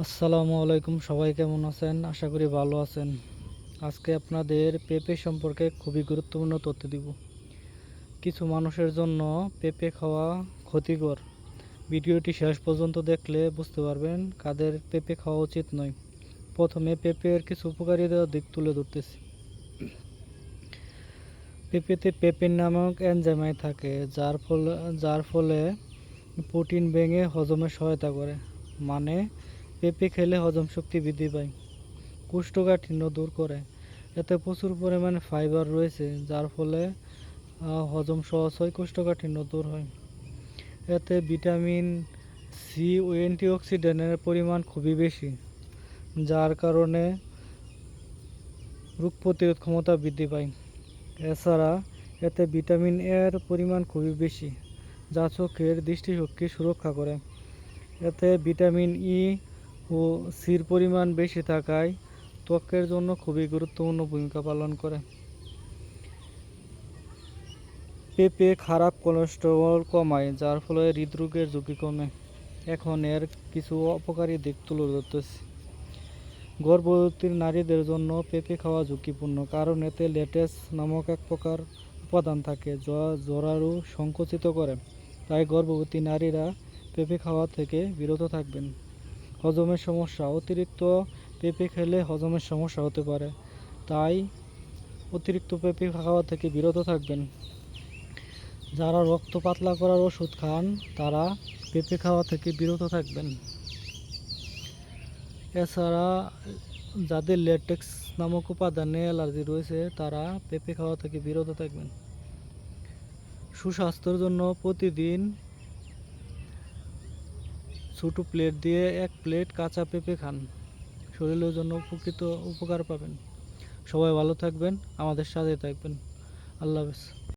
আসসালামু আলাইকুম, সবাই কেমন আছেন? আশা করি ভালো আছেন। আজকে আপনাদের পেঁপে সম্পর্কে খুবই গুরুত্বপূর্ণ তথ্য দিব। কিছু মানুষের জন্য পেঁপে খাওয়া ক্ষতিকর। ভিডিওটি শেষ পর্যন্ত দেখলে বুঝতে পারবেন কাদের পেঁপে খাওয়া উচিত নয়। প্রথমে পেঁপের কিছু উপকারিতার দিক তুলে ধরতেছি। পেঁপেতে পেপেন নামক এনজাইম থাকে, যার ফলে প্রোটিন ভেঙে হজমে সহায়তা করে। মানে পেঁপে খেলে হজম শক্তি বৃদ্ধি পায়, কোষ্ঠকাঠিন্য দূর করে। এতে প্রচুর পরিমাণে ফাইবার রয়েছে, যার ফলে হজম সহজ হয়, কোষ্ঠকাঠিন্য দূর হয়। এতে ভিটামিন সি ও অ্যান্টিঅক্সিডেন্টের পরিমাণ খুবই বেশি, যার কারণে রোগ প্রতিরোধ ক্ষমতা বৃদ্ধি পায়। এছাড়া এতে ভিটামিন এর পরিমাণ খুবই বেশি, যা চোখের দৃষ্টিশক্তি সুরক্ষা করে। এতে ভিটামিন ই ও সির পরিমাণ বেশি থাকায় ত্বকের জন্য খুবই গুরুত্বপূর্ণ ভূমিকা পালন করে। পেঁপে খারাপ কোলেস্টেরল কমায়, যার ফলে হৃদরোগের ঝুঁকি কমে। এখন এর কিছু অপকারী দিক তুলে ধরতেছি। গর্ভবতী নারীদের জন্য পেঁপে খাওয়া ঝুঁকিপূর্ণ, কারণ এতে ল্যাটেক্স নামক এক প্রকার উপাদান থাকে যা জরায়ু সংকুচিত করে। তাই গর্ভবতী নারীরা পেঁপে খাওয়া থেকে বিরত থাকবেন। হজমের সমস্যা, অতিরিক্ত পেঁপে খেলে হজমের সমস্যা হতে পারে, তাই অতিরিক্ত পেঁপে খাওয়া থেকে বিরত থাকবেন। যারা রক্ত পাতলা করার ওষুধ খান তারা পেঁপে খাওয়া থেকে বিরত থাকবেন। এছাড়া যাদের ল্যাটেক্স নামক উপাদানে অ্যালার্জি রয়েছে তারা পেঁপে খাওয়া থেকে বিরত থাকবেন। সুস্বাস্থ্যের জন্য প্রতিদিন ছোট প্লেট দিয়ে 1 প্লেট কাঁচা পেঁপে খান, শরীরের জন্য প্রকৃত উপকার পাবেন। সবাই ভালো থাকবেন, আমাদের সাথে থাকবেন। আল্লাহ হাফেজ।